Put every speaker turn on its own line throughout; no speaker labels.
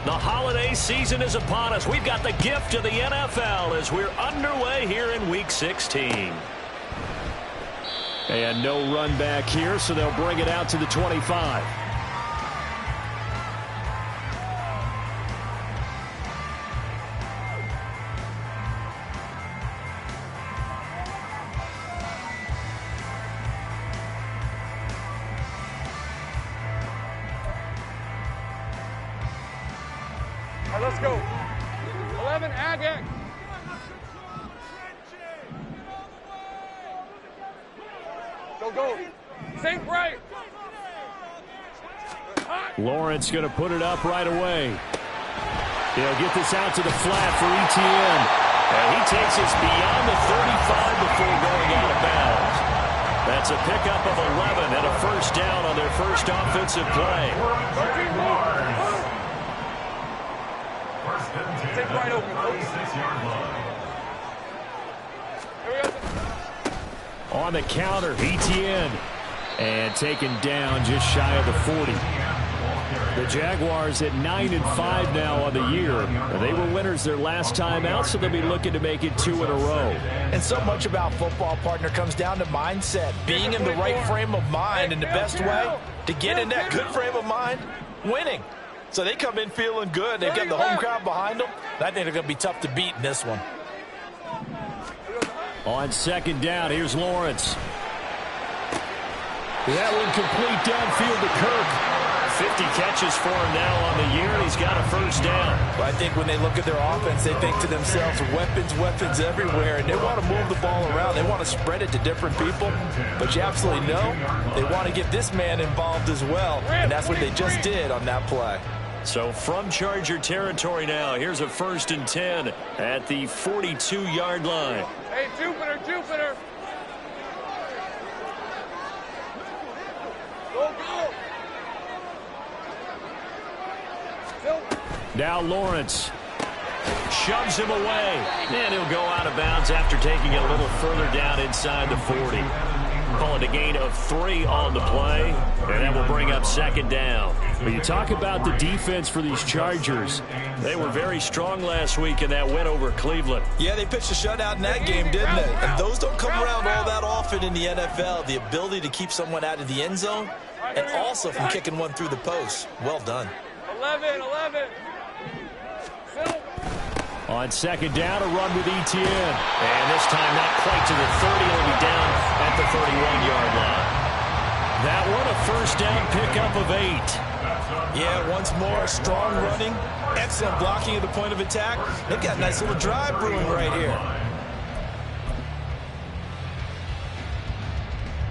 The holiday season is upon us. We've got the gift of the NFL as we're underway here in Week 16.
And no run back here, so they'll bring it out to the 25.
All right, let's go. 11, Agag. Go. Sink right.
Lawrence going to put it up right away. He'll get this out to the flat for ETN.
And he takes us beyond the 35 before going out of bounds. That's a pickup of 11 and a first down on their first offensive play.
Take right open.
On the counter, ETN. And taken down just shy of the 40. The Jaguars at 9-5 now on the year. They were winners their last time out, so they'll be looking to make it 2 in a row.
And so much about football, partner, comes down to mindset. Being in the right frame of mind, and the best way to get in that good frame of mind, winning. So they come in feeling good. They've got the home crowd behind them. I think they're going to be tough to beat in this one.
On second down, here's Lawrence. That one complete downfield to Kirk.
50 catches for him now on the year, and he's got a first down.
But I think when they look at their offense, they think to themselves, weapons everywhere, and they want to move the ball around. They want to spread it to different people. But you absolutely know they want to get this man involved as well, and that's what they just did on that play.
So from Charger territory now, here's a 1st and 10 at the 42-yard line.
Hey, Jupiter. Go.
Now Lawrence.
Shoves him away. And he'll go out of bounds after taking it a little further down inside the 40. Call it a gain of 3 on the play. And that will bring up second down.
When you talk about the defense for these Chargers,
they were very strong last week in that win over Cleveland.
Yeah, they pitched a shutout in that game, didn't they? And those don't come around all that often in the NFL. The ability to keep someone out of the end zone and also from kicking one through the post. Well done.
11.
on second down, a run with ETN.
And this time not quite to the 30. It'll be down at the 31-yard line. That one a first down pickup of 8.
Yeah, once more, strong running, excellent blocking at the point of attack. They've got a nice little drive brewing right here.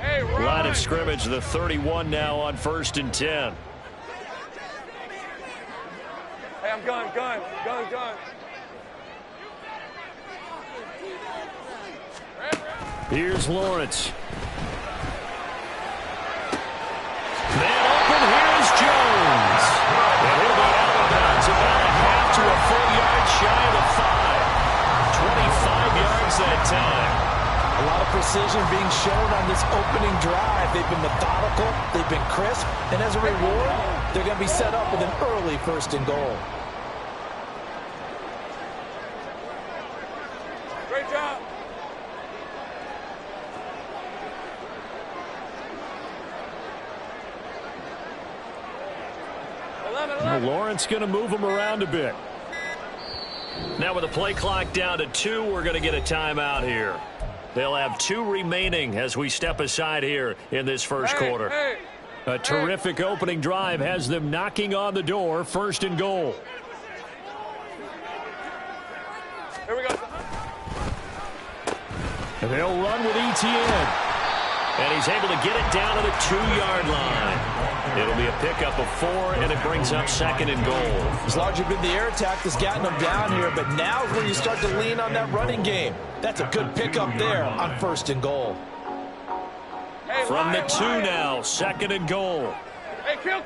Hey,
line of scrimmage, the 31 now on 1st and 10.
Hey, I'm gun.
Here's Lawrence.
Man open, here's Jones. And he'll be out of bounds about a half to a full yard shy of the 5. 25 yards that time.
A lot of precision being shown on this opening drive. They've been methodical, they've been crisp, and as a reward, they're going to be set up with an early 1st and goal.
Great job.
Lawrence going to move him around a bit.
Now with the play clock down to 2, we're going to get a timeout here. They'll have 2 remaining as we step aside here in this first quarter.
A terrific opening drive has them knocking on the door. 1st and goal.
Here we go.
And they'll run with ETN.
And he's able to get it down to the 2-yard line. It'll be a pickup of 4, and it brings up 2nd and goal.
It's largely been the air attack that's gotten them down here, but now is when you start to lean on that running game. That's a good pickup there on 1st and goal.
Hey,
from the 2 now, 2nd and goal.
Hey, kill.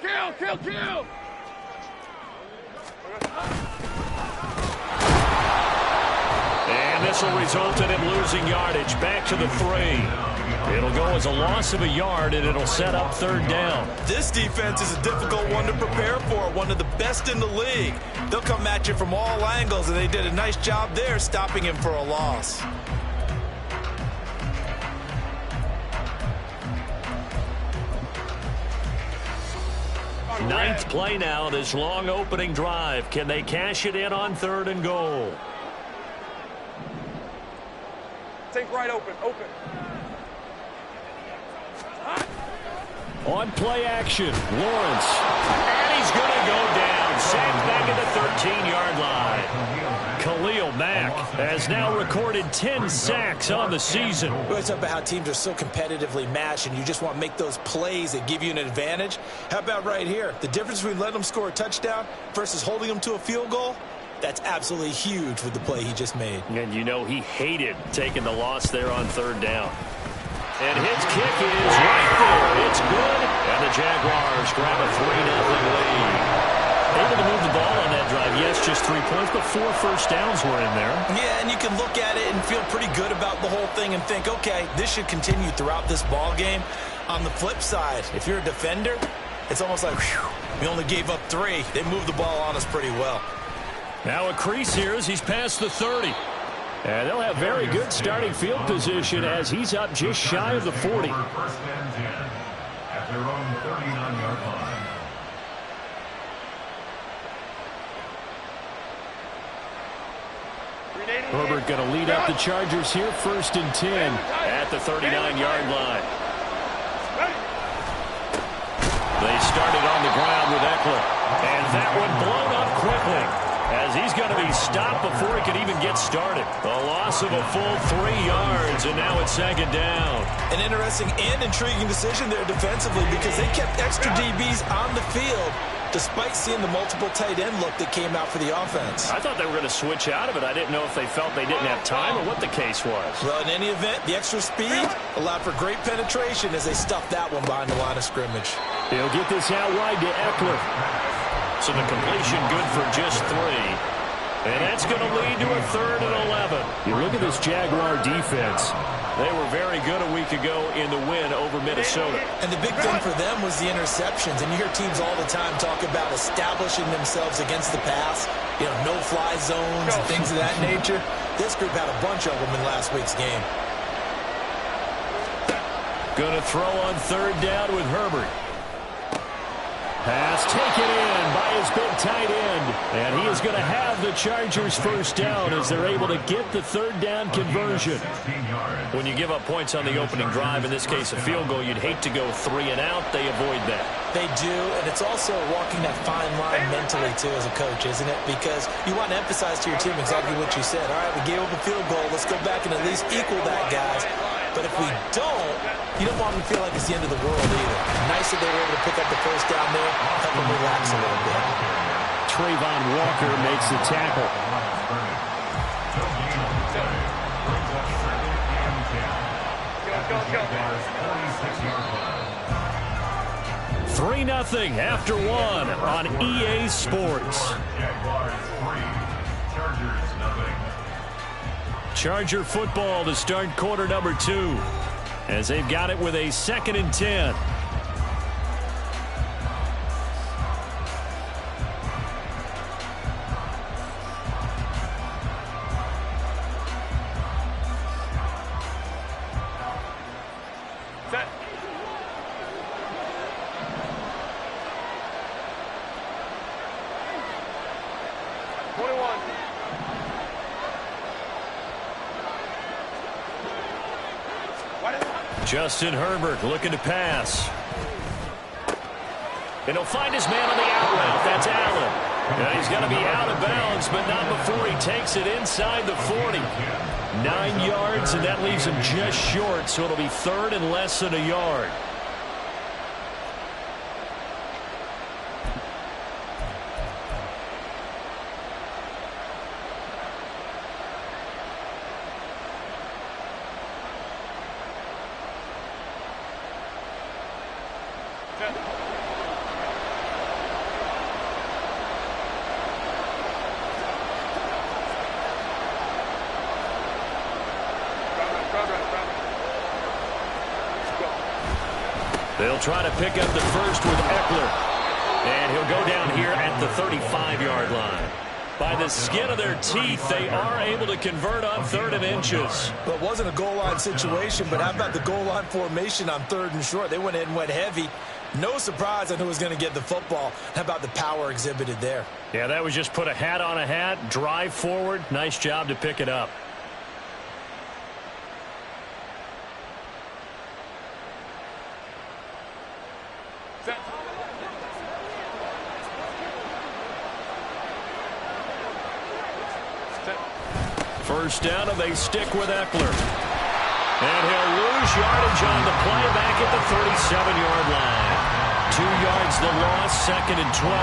And this will result in him losing yardage back to the 3. It'll go as a loss of a yard, and it'll set up third down.
This defense is a difficult one to prepare for, one of the best in the league. They'll come at you from all angles, and they did a nice job there stopping him for a loss.
Ninth play now, this long opening drive. Can they cash it in on 3rd and goal?
Take right open.
On play action, Lawrence.
And he's going to go down. Sacked back at the 13-yard line. Khalil Mack has now recorded 10 sacks on the season.
We always talk about how teams are so competitively matched, and you just want to make those plays that give you an advantage. How about right here? The difference between letting them score a touchdown versus holding them to a field goal, that's absolutely huge with the play he just made.
And you know he hated taking the loss there on 3rd down. And his kick is right there. It's good. And the Jaguars grab a 3-0 lead. Able to move the ball on that drive. Yes, just 3 points, but 4 first downs were in there.
Yeah, and you can look at it and feel pretty good about the whole thing and think, okay, this should continue throughout this ball game. On the flip side, if you're a defender, it's almost like, whew, we only gave up 3. They moved the ball on us pretty well.
Now a crease here as he's past the 30. And they'll have very good starting field position as he's up just shy of the 40.
First and 10 at their own 39-yard line.
Herbert going to lead up the Chargers here, 1st and 10
at the 39-yard line. They started on the ground with Eckler. And that one blown up quickly as he's going to be stopped before he could even get started. A loss of a full 3 yards, and now it's 2nd down.
An interesting and intriguing decision there defensively because they kept extra DBs on the field despite seeing the multiple tight end look that came out for the offense.
I thought they were going to switch out of it. I didn't know if they felt they didn't have time or what the case was.
Well, in any event, the extra speed allowed for great penetration as they stuffed that one behind the line of scrimmage.
He'll get this out wide to Eckler.
So the completion good for just 3. And that's going to lead to a 3rd and 11.
You look at this Jaguar defense.
They were very good a week ago in the win over Minnesota.
And the big thing for them was the interceptions. And you hear teams all the time talk about establishing themselves against the pass, you know, no-fly zones and things of that nature. This group had a bunch of them in last week's game.
Going to throw on 3rd down with Herbert. Pass taken in by his big tight end. And he is going to have the Chargers 1st down as they're able to get the 3rd down conversion.
When you give up points on the opening drive, in this case a field goal, you'd hate to go 3 and out. They avoid that.
They do, and it's also walking that fine line mentally, too, as a coach, isn't it? Because you want to emphasize to your team exactly what you said. All right, we gave up a field goal. Let's go back and at least equal that, guys. But if we don't, you don't want them to feel like it's the end of the world either. Nice that they were able to pick up the 1st down there, help them relax a little bit.
Trayvon Walker makes the tackle.
Go. 3-0 after 1 on EA Sports. Charger football to start quarter number 2 as they've got it with a 2nd and 10.
Set.
Justin Herbert looking to pass. And he'll find his man on the out route. That's Allen. Now he's going to be out of bounds, but not before he takes it inside the 40. 9 yards, and that leaves him just short, so it'll be 3rd and less than a yard. They'll try to pick up the first with Eckler. And he'll go down here at the 35-yard line. By the skin of their teeth, they are able to convert on 3rd and inches.
Well, it wasn't a goal line situation, but how about the goal line formation on 3rd and short? They went in and went heavy. No surprise on who was going to get the football. How about the power exhibited there?
Yeah, that was just put a hat on a hat, drive forward. Nice job to pick it up. First down, and they stick with Eckler. And he'll lose yardage on the play back at the 37-yard line. 2 yards the loss, 2nd and 12.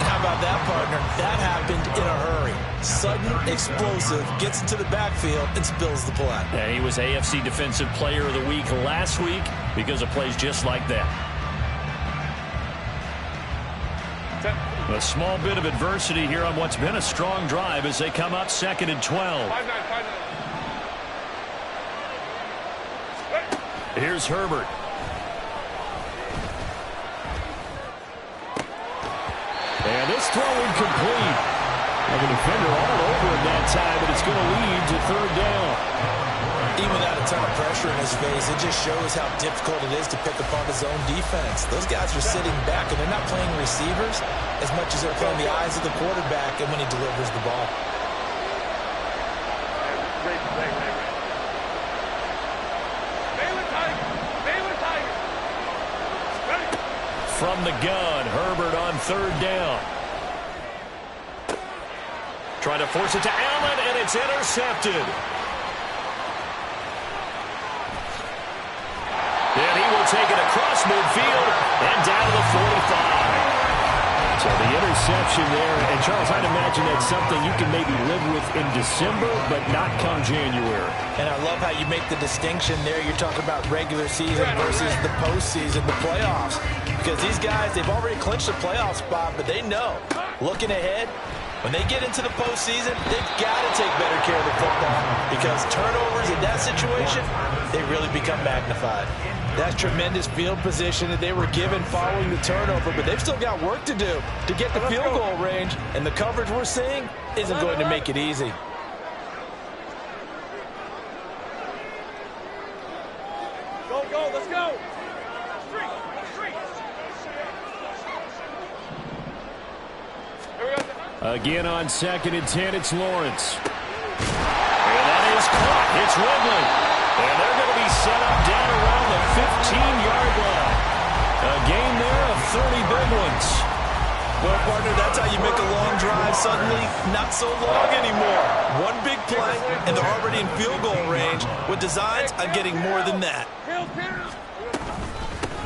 How about that, partner? That happened in a hurry. Sudden, explosive, gets into the backfield, and spills the play.
And he was AFC Defensive Player of the Week last week because of plays just like that. A small bit of adversity here on what's been a strong drive as they come up 2nd and 12.
5-9.
Here's Herbert. And this throw incomplete. Like a defender all over him that time, but it's going to lead to 3rd down.
Even without a ton of pressure in his face, it just shows how difficult it is to pick apart his own defense. Those guys are sitting back, and they're not playing receivers as much as they're playing the eyes of the quarterback and when he delivers the ball.
From the gun, Herbert on 3rd down. Trying to force it to Allen, and it's intercepted. And he will take it across midfield and down to the 45. So the interception there. And, Charles, I'd imagine that's something you can maybe live with in December, but not come January.
And I love how you make the distinction there. You're talking about regular season versus the postseason, the playoffs. Because these guys, they've already clinched a playoff spot, but they know, looking ahead, when they get into the postseason, they've got to take better care of the football because turnovers in that situation, they really become magnified. That's tremendous field position that they were given following the turnover, but they've still got work to do to get the field goal range, and the coverage we're seeing isn't going to make it easy.
Go, let's go.
Again on 2nd and 10, it's Lawrence. And that is caught. It's Ridley. And they're going to be set up down around the 15-yard line. A gain there of 30 big ones.
Well, partner, that's how you make a long drive suddenly not so long anymore. One big play, and they're already in field goal range with designs on getting more than that.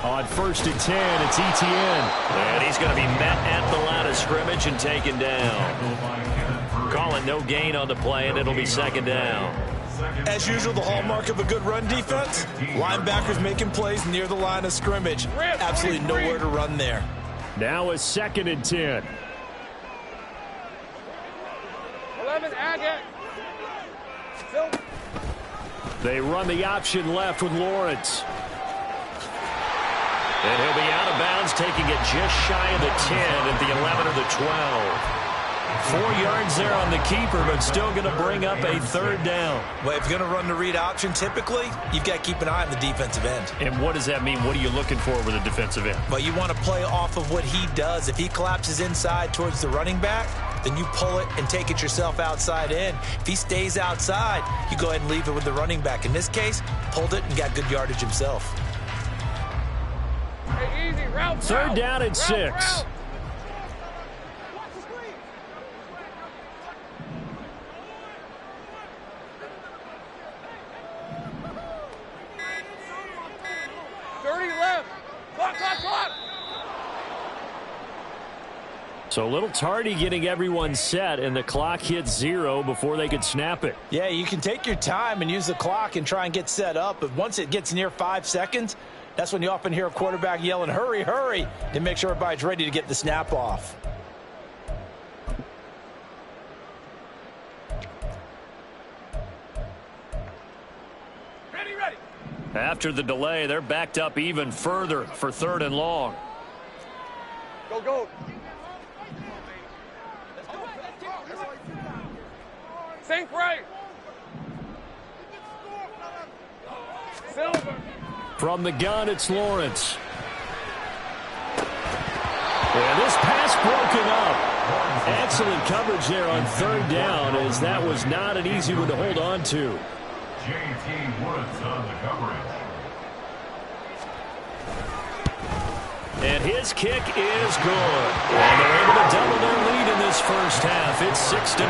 On 1st and 10, it's Etienne. And he's going to be met at the line of scrimmage and taken down. Calling no gain on the play, and it'll be 2nd down.
As usual, the hallmark of a good run defense, linebackers making plays near the line of scrimmage. Absolutely nowhere to run there.
Now a 2nd and 10.
11, Agate.
They run the option left with Lawrence.
And he'll be out of bounds, taking it just shy of the 10 at the 11 or the 12. 4 yards there on the keeper, but still going to bring up a 3rd down.
Well, if you're going to run the read option, typically, you've got to keep an eye on the defensive end.
And what does that mean? What are you looking for with a defensive end?
Well, you want to play off of what he does. If he collapses inside towards the running back, then you pull it and take it yourself outside in. If he stays outside, you go ahead and leave it with the running back. In this case, pulled it and got good yardage himself.
Hey, easy, route,
3rd down and 6.
Route.
So a little tardy getting everyone set, and the clock hits 0 before they could snap it.
Yeah, you can take your time and use the clock and try and get set up, but once it gets near 5 seconds, that's when you often hear a quarterback yelling, hurry, hurry, to make sure everybody's ready to get the snap off.
Ready.
After the delay, they're backed up even further for 3rd and long.
Go, go. Sink right. Silver.
From the gun, it's Lawrence. And this pass broken up. Excellent coverage there on 3rd down, as that was not an easy one to hold on to.
J.T. Woods on the coverage.
And his kick is good. And they're able to double their lead in this first half. It's 6-0.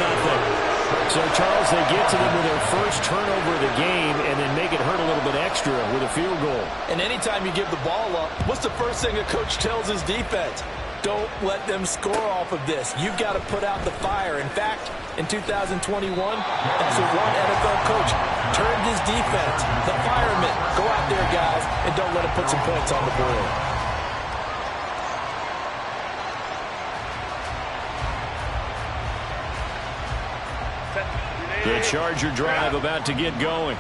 So, Charles, they get to them with their first turnover of the game and then make it hurt a little bit extra with a field goal.
And anytime you give the ball up, what's the first thing a coach tells his defense? Don't let them score off of this. You've got to put out the fire. In fact, in 2021, that's what one NFL coach turned his defense. The firemen. Go out there, guys, and don't let them put some points on the board.
The Charger drive about to get going.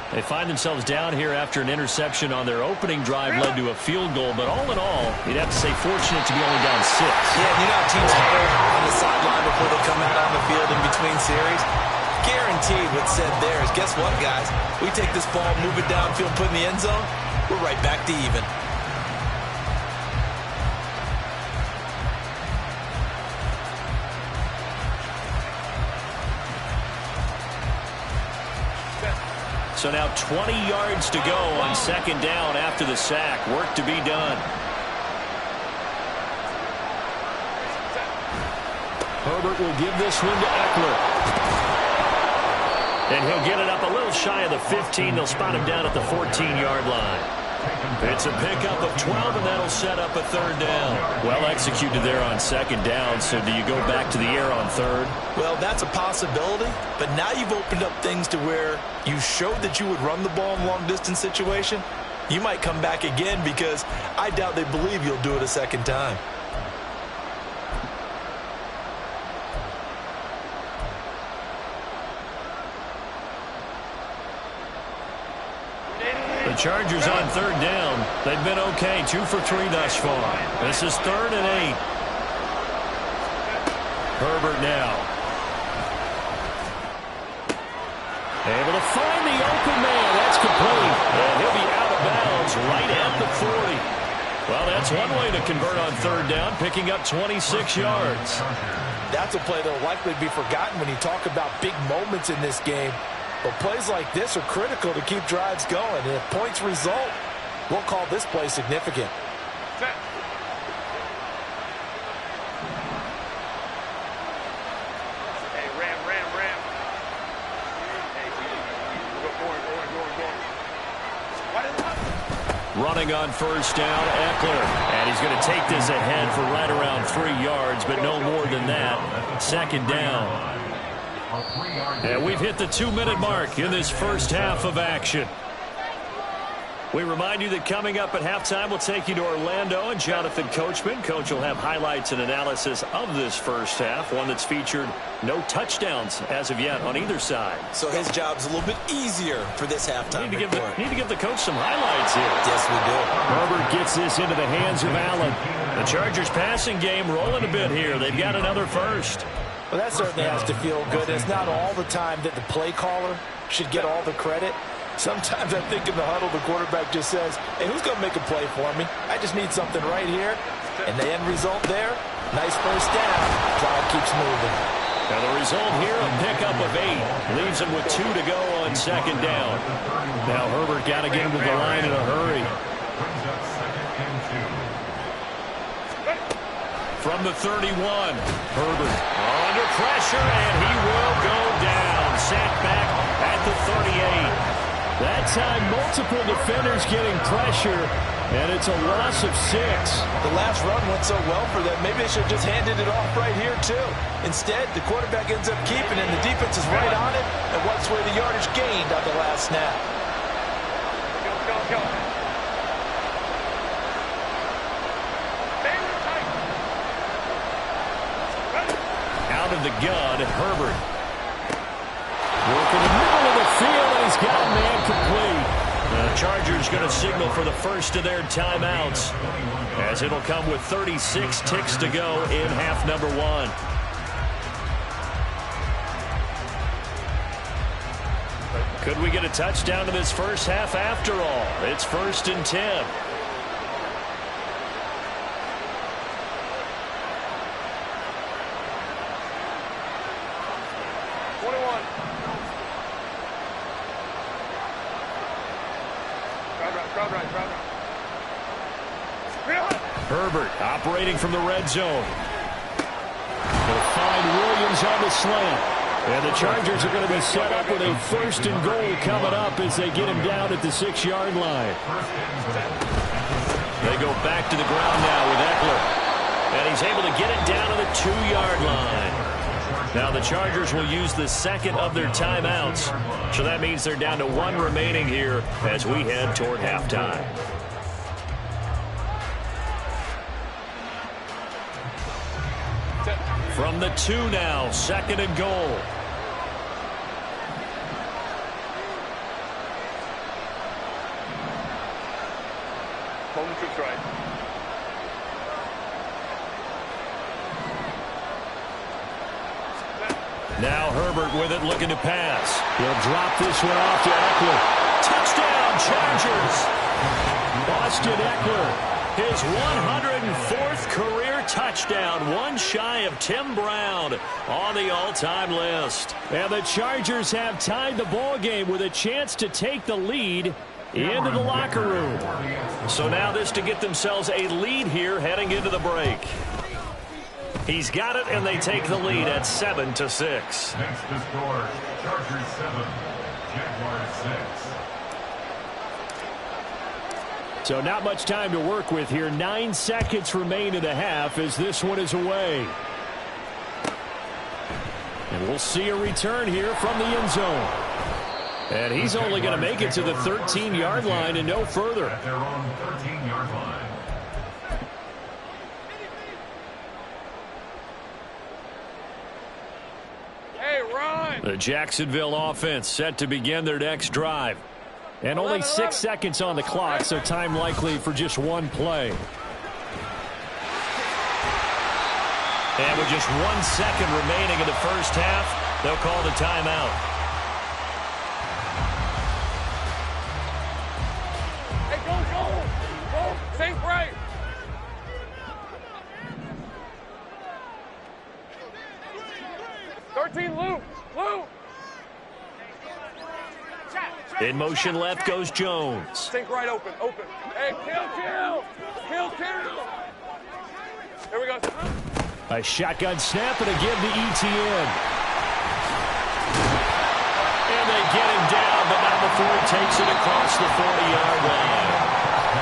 They find themselves down here after an interception on their opening drive led to a field goal. But all in all, you'd have to say fortunate to be only down 6.
Yeah, you know how teams huddle on the sideline before they come out on the field in between series? Guaranteed what's said there is, guess what, guys? We take this ball, move it downfield, put it in the end zone, we're right back to even.
So now 20 yards to go on 2nd down after the sack. Work to be done.
Herbert will give this one to Eckler.
And he'll get it up a little shy of the 15. They'll spot him down at the 14-yard line. It's a pickup of 12, and that'll set up a 3rd down.
Well executed there on 2nd down. So do you go back to the air on 3rd?
Well, that's a possibility, but now you've opened up things to where you showed that you would run the ball in long-distance situation. You might come back again because I doubt they believe you'll do it a 2nd time.
The Chargers on 3rd down. They've been okay, 2 for 3 thus far. This is 3rd and 8. Herbert now.
Able to find the open man. That's complete. And he'll be out of bounds right at the 40.
Well, that's one way to convert on 3rd down, picking up 26 yards.
That's a play that will likely be forgotten when you talk about big moments in this game. But plays like this are critical to keep drives going. And if points result, we'll call this play significant.
Set. Hey, ram. Hey, go forward. What is up?
Running on 1st down, Eckler. And he's going to take this ahead for right around 3 yards, but no more than that. 2nd down. And we've hit the 2-minute mark in this first half of action. We remind you that coming up at halftime, we'll take you to Orlando and Jonathan Coachman. Coach will have highlights and analysis of this first half, one that's featured no touchdowns as of yet on either side.
So his job's a little bit easier for this halftime report.
Need to give the coach some highlights here.
Yes, we do.
Herbert gets this into the hands of Allen.
The Chargers passing game rolling a bit here. They've got another first.
Well, that certainly has to feel good. It's not all the time that the play caller should get all the credit. Sometimes I think in the huddle, the quarterback just says, hey, who's going to make a play for me? I just need something right here. And the end result there, nice first down. Drive keeps moving.
Now the result here, a pickup of 8. Leaves him with 2 to go on 2nd down.
Now Herbert got to get him to the line in a hurry.
From the 31, Herbert under pressure, and he will go down. Sacked back at the 38.
That time, multiple defenders getting pressure, and it's a loss of 6.
The last run went so well for them, maybe they should have just handed it off right here, too. Instead, the quarterback ends up keeping it, and the defense is right on it, and wipes away the yardage gained on the last snap.
Go.
Out of the gun, Herbert.
Working the middle of the field, and he's got a man complete.
The Chargers going to signal for the first of their timeouts, as it'll come with 36 ticks to go in half number 1. Could we get a touchdown in this first half after all? It's 1st and 10. Herbert operating from the red zone. They'll find Williams on the slant. And the Chargers are going to be set up with a 1st and goal coming up as they get him down at the 6-yard line. They go back to the ground now with Eckler. And he's able to get it down to the 2-yard line. Now the Chargers will use the second of their timeouts. So that means they're down to 1 remaining here as we head toward halftime. From the 2 now, 2nd and goal.
Home to try.
Now Herbert with it, looking to pass. He'll drop this one off to Eckler. Touchdown, Chargers! Austin Eckler, his 104th career touchdown, one shy of Tim Brown on the all-time list.
And the Chargers have tied the ball game with a chance to take the lead into the locker room.
So now this to get themselves a lead here heading into the break. He's got it, and they take the lead at 7-6.
Next to score, Chargers 7, Jaguars 6.
So not much time to work with here. 9 seconds remain in the half as this one is away. And we'll see a return here from the end zone. And he's only going to make it to the 13-yard line and no further.
At their own 13-yard line.
Hey, run!
The Jacksonville offense set to begin their next drive. And only 6 seconds on the clock, so time likely for just one play.
And with just 1 second remaining in the first half, they'll call the timeout.
Hey, go! Go! Think right! Loop!
In motion left goes Jones.
Think right, open. Hey, kill! Here we go.
A shotgun snap and a give to ETN.
And they get him down, but not before he takes it across the 40-yard line.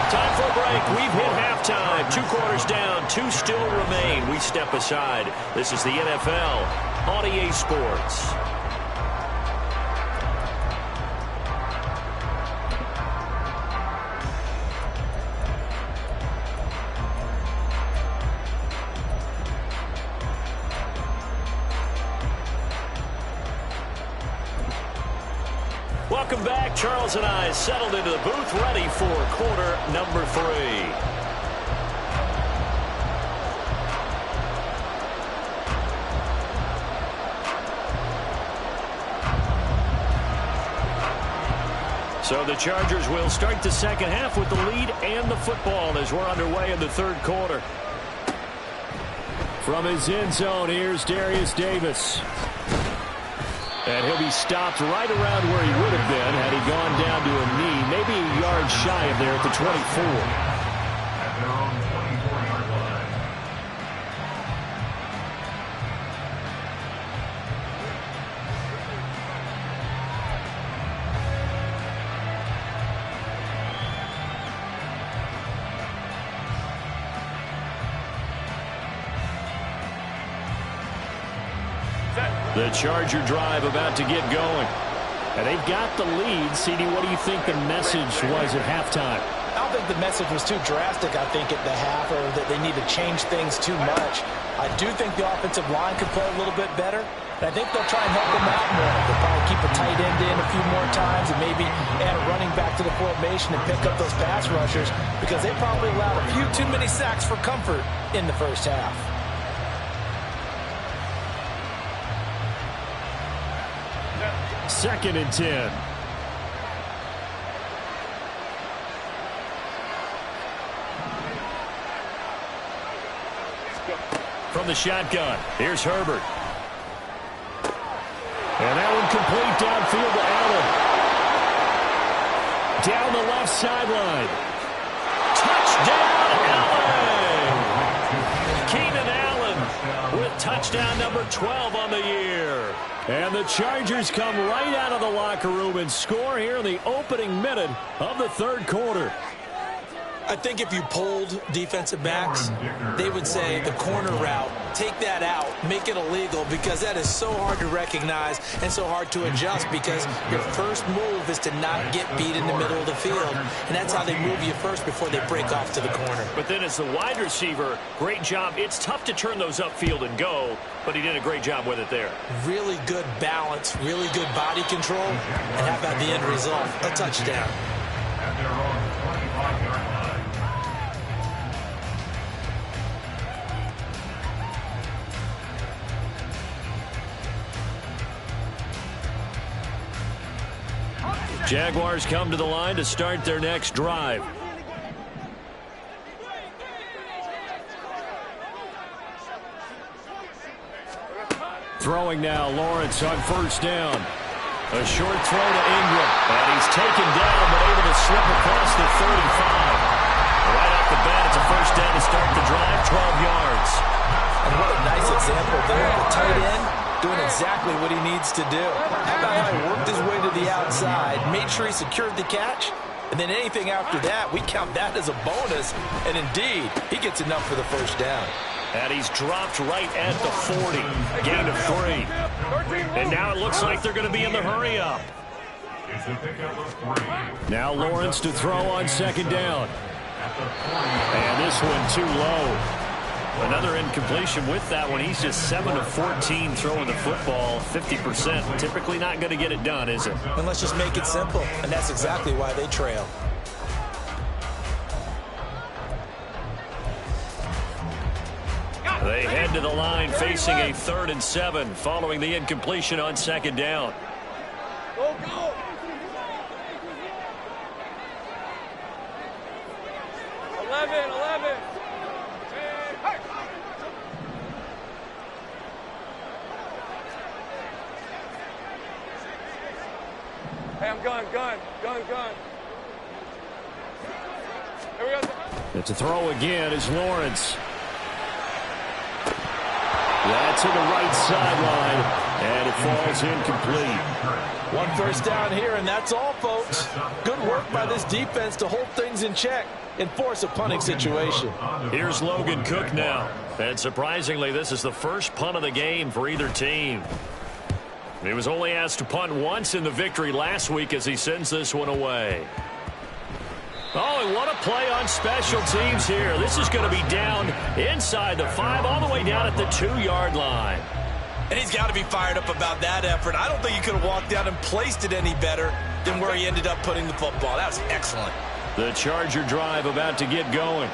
Time for a break. We've hit halftime. 2 quarters down, 2 still remain. We step aside. This is the NFL on EA Sports. Welcome back. Charles and I settled into the booth, ready for quarter number 3. So the Chargers will start the second half with the lead and the football as we're underway in the third quarter.
From his end zone, here's Darius Davis. And he'll be stopped right around where he would have been had he gone down to a knee, maybe a yard shy of there at the 24.
At their own 24-yard line.
The Charger drive about to get going. And they've got the lead. CD, what do you think the message was at halftime?
I don't think the message was too drastic, I think, at the half, or that they need to change things too much. I do think the offensive line could play a little bit better. And I think they'll try and help him out more. They'll probably keep a tight end in a few more times and maybe add a running back to the formation and pick up those pass rushers because they probably allowed a few too many sacks for comfort in the first half.
Second and 10.
From the shotgun, here's Herbert.
And that one complete downfield to Allen. Down the left sideline.
Touchdown, Allen! Keenan Allen with touchdown number 12 on the year.
And the Chargers come right out of the locker room and score here in the opening minute of the third quarter.
I think if you polled defensive backs, they would say the corner route, take that out, make it illegal, because that is so hard to recognize and so hard to adjust because your first move is to not get beat in the middle of the field. And that's how they move you first before they break off to the corner.
But then as the wide receiver, great job. It's tough to turn those upfield and go, but he did a great job with it there.
Really good balance, really good body control. And how about the end result? A touchdown.
At their own 25-yard line.
Jaguars come to the line to start their next drive.
Throwing now, Lawrence on first down. A short throw to Ingram.
And he's taken down, but able to slip across the 35. Right off the bat, it's a first down to start the drive, 12 yards.
And what a nice example there. The tight end doing exactly what he needs to do. How about how he worked his way to the outside, made sure he secured the catch, and then anything after that, we count that as a bonus. And indeed, he gets enough for the first down.
And he's dropped right at the 40. Gain of 3. And now it looks like they're going to be in the hurry-up.
It's a pickup of 3.
Now Lawrence to throw on second down.
And this one too low. Another incompletion with that one. He's just 7 of 14 throwing the football, 50%. Typically not going to get it done, is it?
And let's just make it simple. And that's exactly why they trail.
They head to the line facing a 3rd and 7 following the incompletion on second down.
Go, go. Eleven. Hey, I'm gun. Here we go.
It's a throw again as Lawrence. That's to the right sideline, and it falls incomplete.
One first down here, and that's all, folks. Good work by this defense to hold things in check and force a punting situation.
Here's Logan Cook now. And surprisingly, this is the first punt of the game for either team. He was only asked to punt once in the victory last week as he sends this one away. Oh, and what a play on special teams here. This is going to be down inside the 5, all the way down at the 2-yard line.
And he's got to be fired up about that effort. I don't think he could have walked out and placed it any better than where he ended up putting the football. That was excellent.
The Charger drive about to get going.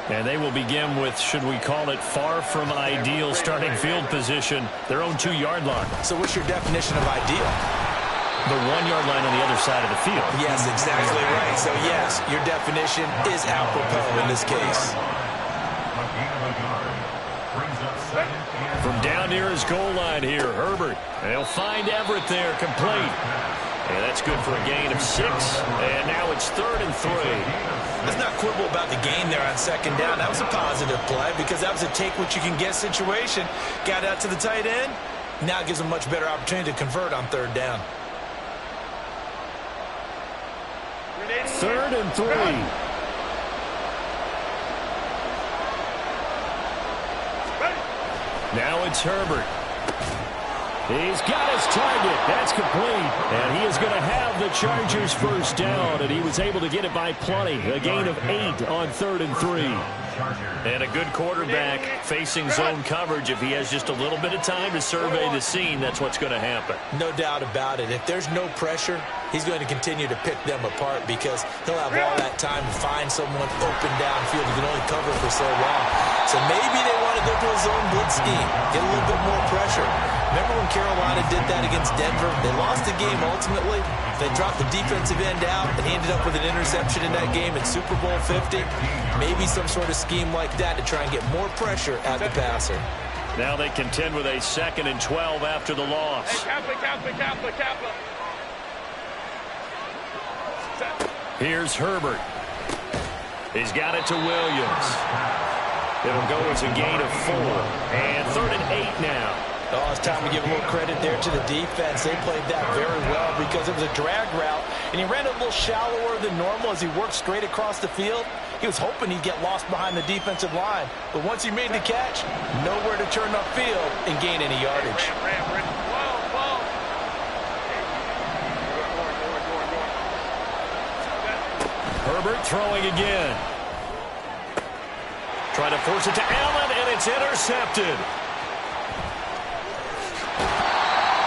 And they will begin with, should we call it, far from ideal starting field position, their own 2-yard line.
So what's your definition of ideal?
The 1-yard line on the other side of the field.
Yes, exactly right. So, yes, your definition is apropos in this case.
From down near his goal line here, Herbert. They'll find Everett there, complete.
And that's good for a gain of 6. And now it's 3rd and 3.
Let's not quibble about the gain there on second down. That was a positive play because that was a take-what-you-can-get situation. Got out to the tight end. Now it gives them a much better opportunity to convert on 3rd down.
3rd and 3. Now it's Herbert. He's got his target. That's complete. And he is going to have the Chargers first down, and he was able to get it by plenty. A gain of 8 on 3rd and 3.
And a good quarterback facing zone coverage, if he has just a little bit of time to survey the scene, that's what's going to happen.
No doubt about it. If there's no pressure, he's going to continue to pick them apart because he'll have all that time to find someone open downfield. He can only cover for so long. So maybe they want to go to a zone blitz scheme, get a little bit more pressure. Remember when Carolina did that against Denver? They lost the game ultimately. They dropped the defensive end out, and he ended up with an interception in that game in Super Bowl 50. Maybe some sort of scheme like that to try and get more pressure at the passer.
Now they contend with a 2nd and 12 after the loss.
Kappa.
Here's Herbert. He's got it to Williams. It'll go as a gain of 4. And 3rd and 8 now.
Oh, it's time to give a little credit there to the defense. They played that very well because it was a drag route, and he ran a little shallower than normal as he worked straight across the field. He was hoping he'd get lost behind the defensive line, but once he made the catch, nowhere to turn upfield and gain any yardage.
Herbert throwing again. Trying to force it to Allen, and it's intercepted.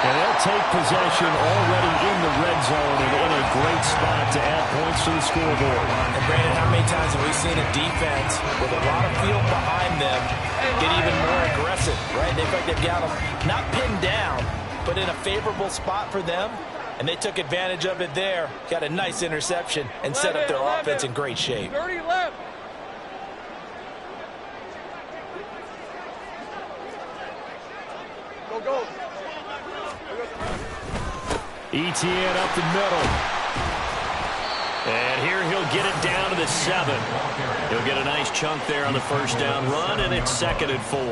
And they'll take possession already in the red zone and in a great spot to add points to the scoreboard.
And Brandon, how many times have we seen a defense with a lot of field behind them get even more aggressive, right? In fact, they've got them not pinned down, but in a favorable spot for them, and they took advantage of it there. Got a nice interception and set up their offense in great shape.
30 left. Go.
ETN up the middle.
And here he'll get it down to the 7. He'll get a nice chunk there on the first down run, and it's 2nd and 4.
He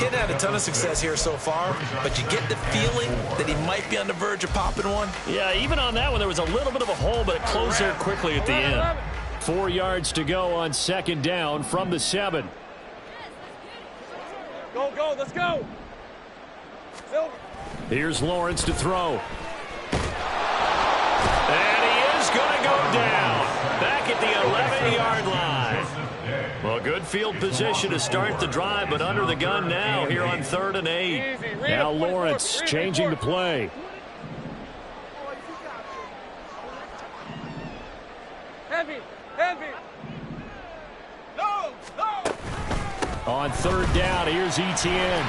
hasn't had a ton of success here so far, but you get the feeling that he might be on the verge of popping one.
Yeah, even on that one, there was a little bit of a hole, but it closed there quickly at the end.
4 yards to go on 2nd down from the 7.
Go, let's go. Silver.
Here's Lawrence to throw.
And he is going to go down back at the 11-yard line. Well, good field position to start the drive, but under the gun now here on 3rd and 8.
Now Lawrence changing the play.
Heavy.
On 3rd down, here's ETN.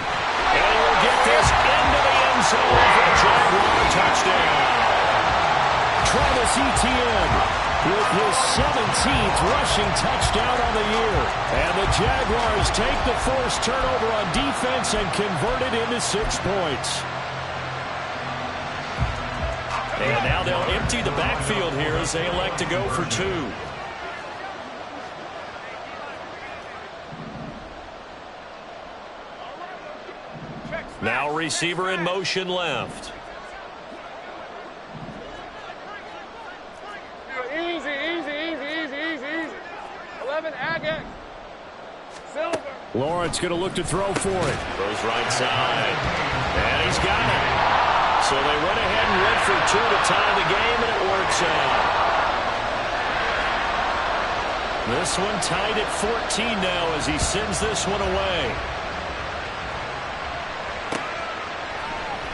And he will get this into the end zone for a Jaguar touchdown.
Travis Etienne with his 17th rushing touchdown on the year. And the Jaguars take the forced turnover on defense and convert it into 6 points.
And now they'll empty the backfield here as they elect to go for 2. Now receiver in motion left.
Easy. 11 Agate. Silver.
Lawrence going to look to throw for it.
Goes right side. And he's got it. So they went ahead and went for 2 to tie the game, and it works out. This one tied at 14 now as he sends this one away.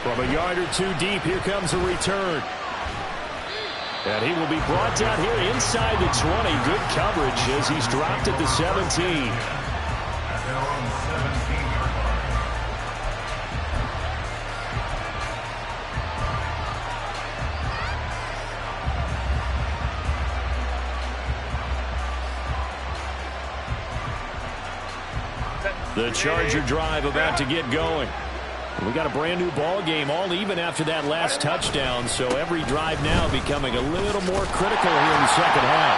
From a yard or 2 deep, here comes a return. And he will be brought down here inside the 20. Good coverage as he's dropped at the 17.
The Charger drive about to get going.
We got a brand new ball game, all even after that last touchdown, so every drive now becoming a little more critical here in the second half.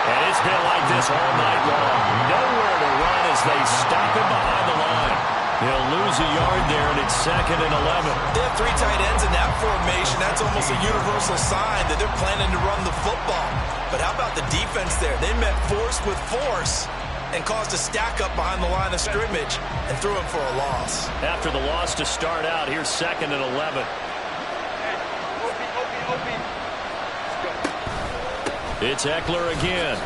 And it's been like this all night long. Nowhere to run as they stop him behind the line. He'll lose a yard there, and it's 2nd and 11.
They have 3 tight ends in that formation. That's almost a universal sign that they're planning to run the football. But how about the defense there? They met force with force and caused a stack up behind the line of scrimmage and threw him for a loss.
After the loss to start out, here's 2nd and 11.
OP.
It's Eckler again.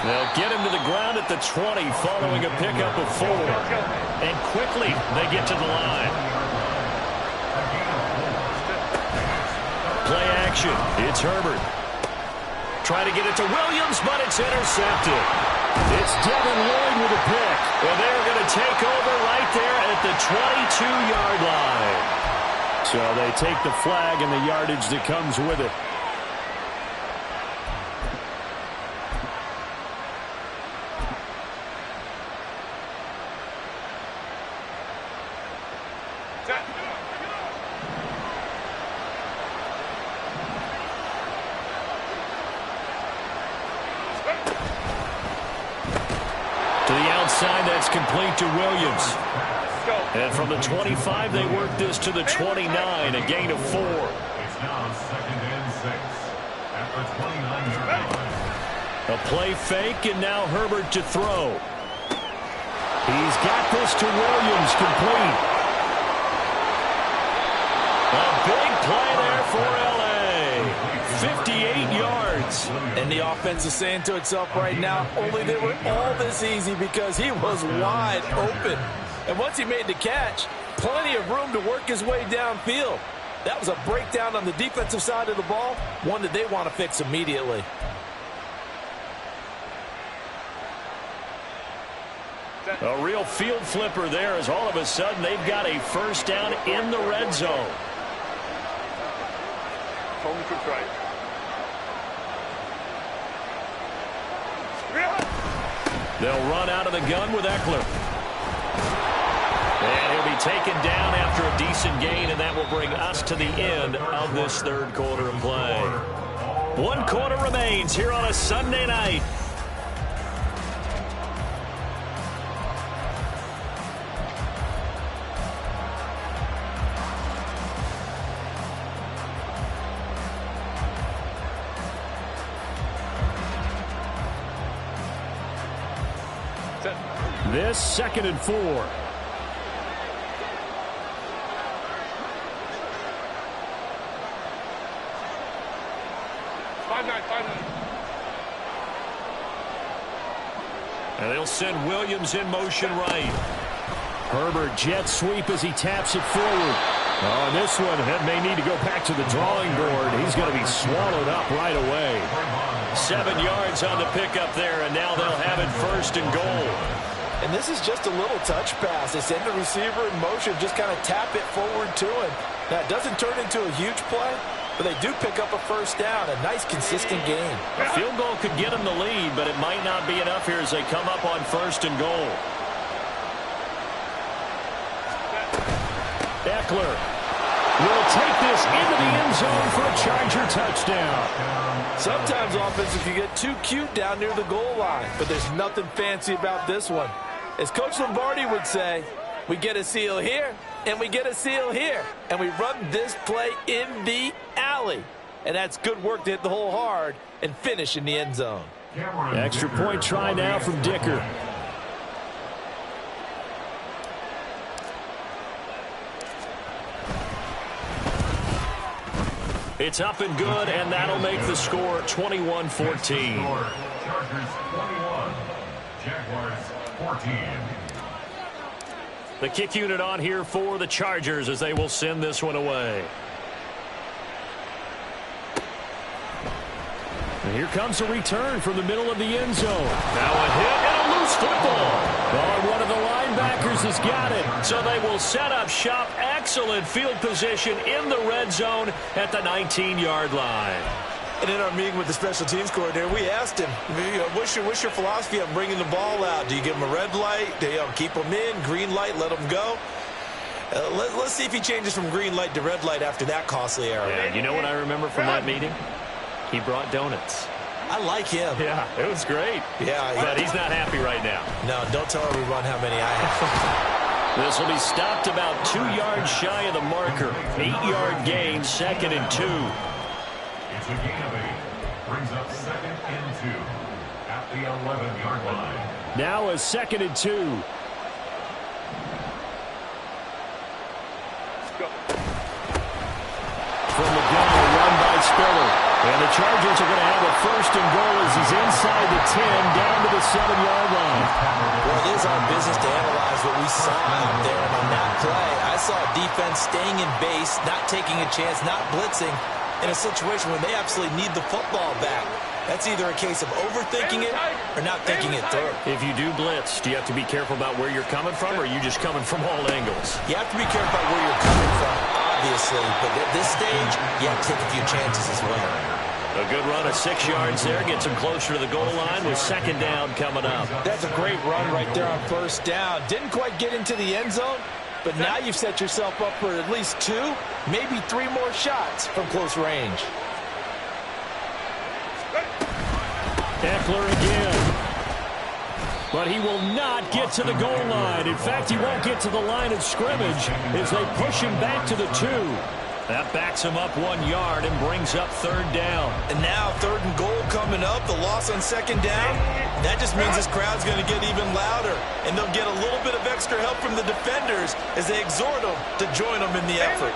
They'll get him to the ground at the 20 following a pickup of 4. And quickly they get to the line. Play action. It's Herbert. Try to get it to Williams, but it's intercepted. It's Devin Lloyd with a pick. And they're going to take over right there at the 22-yard line. So they take the flag and the yardage that comes with it. To the outside, that's complete to Williams. And from the 25, they work this to the 29, a gain of 4.
It's now 2nd and 6 at the 29-yard line.
A play fake, and now Herbert to throw. He's got this to Williams, complete. A big play there for L.A. 58 yards.
And the offense is saying to itself right now, only they were all this easy because he was wide open. And once he made the catch, plenty of room to work his way downfield. That was a breakdown on the defensive side of the ball, one that they want to fix immediately.
A real field flipper there as all of a sudden they've got a first down in the red zone. They'll run out of the gun with Eckler. And he'll be taken down after a decent gain, and that will bring us to the end of this third quarter of play. 1 quarter remains here on a Sunday night. This 2nd and 4.
5-9.
And they'll send Williams in motion right. Herbert jet sweep as he taps it forward. Oh, and this one may need to go back to the drawing board. He's going to be swallowed up right away. 7 yards on the pickup there, and now they'll have it 1st and goal.
And this is just a little touch pass. They send the receiver in motion, just kind of tap it forward to him. Now, it doesn't turn into a huge play, but they do pick up a first down. A nice, consistent game.
A field goal could get them the lead, but it might not be enough here as they come up on 1st and goal. Eckler will take this into the end zone for a Charger touchdown.
Sometimes offenses can get too cute down near the goal line, but there's nothing fancy about this one. As Coach Lombardi would say, we get a seal here, and we get a seal here, and we run this play in the alley. And that's good work to hit the hole hard and finish in the end zone.
Extra point try now from Dicker. It's up and good, and that'll make the score 21-14.
Chargers 21, Jaguars 14.
The kick unit on here for the Chargers as they will send this one away. And here comes a return from the middle of the end zone. Now a hit and a loose football. Oh, one of the linebackers has got it. So they will set up shop. Excellent field position in the red zone at the 19-yard line.
And in our meeting with the special teams coordinator, we asked him, what's your philosophy on bringing the ball out? Do you give him a red light? Do you keep him in? Green light, let him go? Let's see if he changes from green light to red light after that costly error.
Yeah, you know what I remember from that meeting? He brought donuts.
I like him.
Yeah, it was great.
Yeah,
but he's not happy right now.
No, don't tell everyone how many I have.
This will be stopped about 2 yards shy of the marker. 8-yard gain, 2nd and 2.
It's a gain of 8. Brings up 2nd and 2 at the 11-yard line.
Now a 2nd and 2. From the gun, a run by Spiller. And the Chargers are going to have a first and goal as he's inside the 10, down to the 7-yard line.
Well, it is our business to analyze what we saw out there. And on that play, I saw defense staying in base, not taking a chance, not blitzing in a situation where they absolutely need the football back. That's either a case of overthinking it or not thinking it through.
If you do blitz, do you have to be careful about where you're coming from, or are you just coming from all angles?
You have to be careful about where you're coming from, obviously. But at this stage, you have to take a few chances as well.
A good run of 6 yards there. Gets him closer to the goal line with second down coming up.
That's a great run right there on first down. Didn't quite get into the end zone, but now you've set yourself up for at least 2, maybe 3 more shots from close range.
Eckler again. But he will not get to the goal line. In fact, he won't get to the line of scrimmage as they push him back to the 2.
That backs him up 1 yard and brings up third down.
And now third and goal coming up. The loss on second down. That just means this crowd's going to get even louder. And they'll get a little bit of extra help from the defenders as they exhort them to join them in the effort.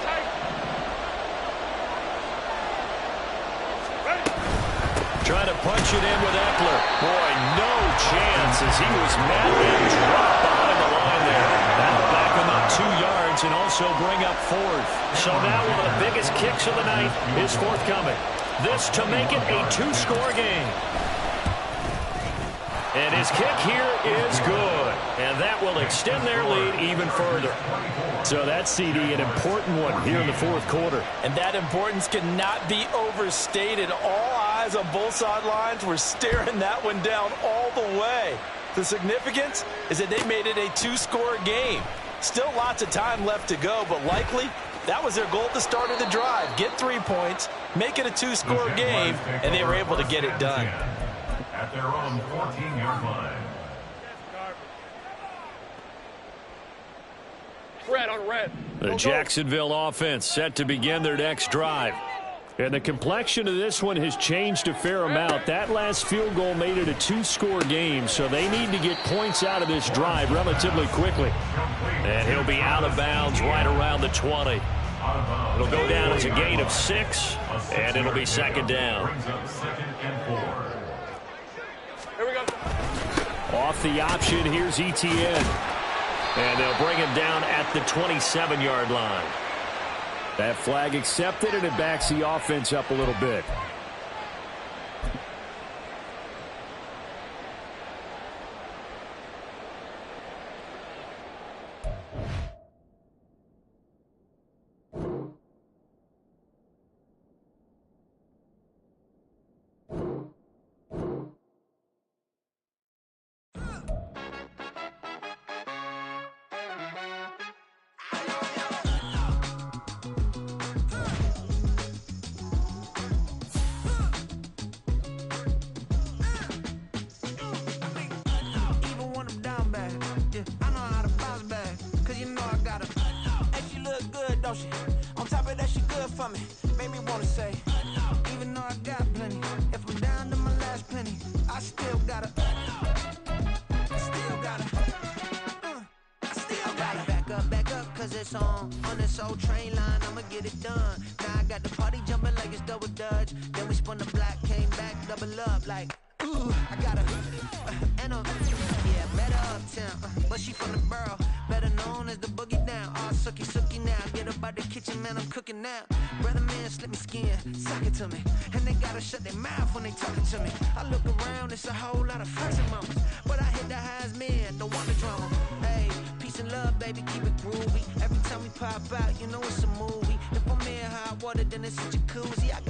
Trying to punch it in with Eckler. Boy, no chance as he was met and dropped behind the line there. That'll back him up 2 yards and also bring up fourth. So now one of the biggest kicks of the night is forthcoming. This to make it a 2-score game. And his kick here is good. And that will extend their lead even further.
So that's, CD, an important one here in the fourth quarter.
And that importance cannot be overstated. All eyes on both sidelines were staring that one down all the way. The significance is that they made it a 2-score game. Still lots of time left to go, but likely that was their goal at the start of the drive. Get 3 points, make it a 2-score game, and they were able to get it done.
At their own 14-yard line.
Red on red.
The Jacksonville offense set to begin their next drive. And the complexion of this one has changed a fair amount. That last field goal made it a 2-score game, so they need to get points out of this drive relatively quickly.
And he'll be out of bounds right around the 20. It'll go down as a gain of 6, and it'll be second down.
Here we go.
Off the option, here's ETN.
And they'll bring him down at the 27-yard line.
That flag accepted, and it backs the offense up a little bit.
On top of that, she good for me. Made me wanna say, even though I got plenty, if I'm down to my last penny, I still gotta back up, cause it's on this old train line, I'ma get it done. Now I got the party jumping like it's double dutch. Then we spun the block, came back, double up like, ooh, I got and met her uptown, but she from the borough, better known as the boogie down. All sookie now, get up out the kitchen, man, I'm cooking now. Brother man, slip me skin, suck it to me, and they gotta shut their mouth when they talking to me. I look around, it's a whole lot of flexing mamas, but I hit the highs, man, don't want the drama. Hey, peace and love, baby, keep it groovy. Every time we pop out, you know it's a movie. If I'm in hot water, then it's a jacuzzi. I got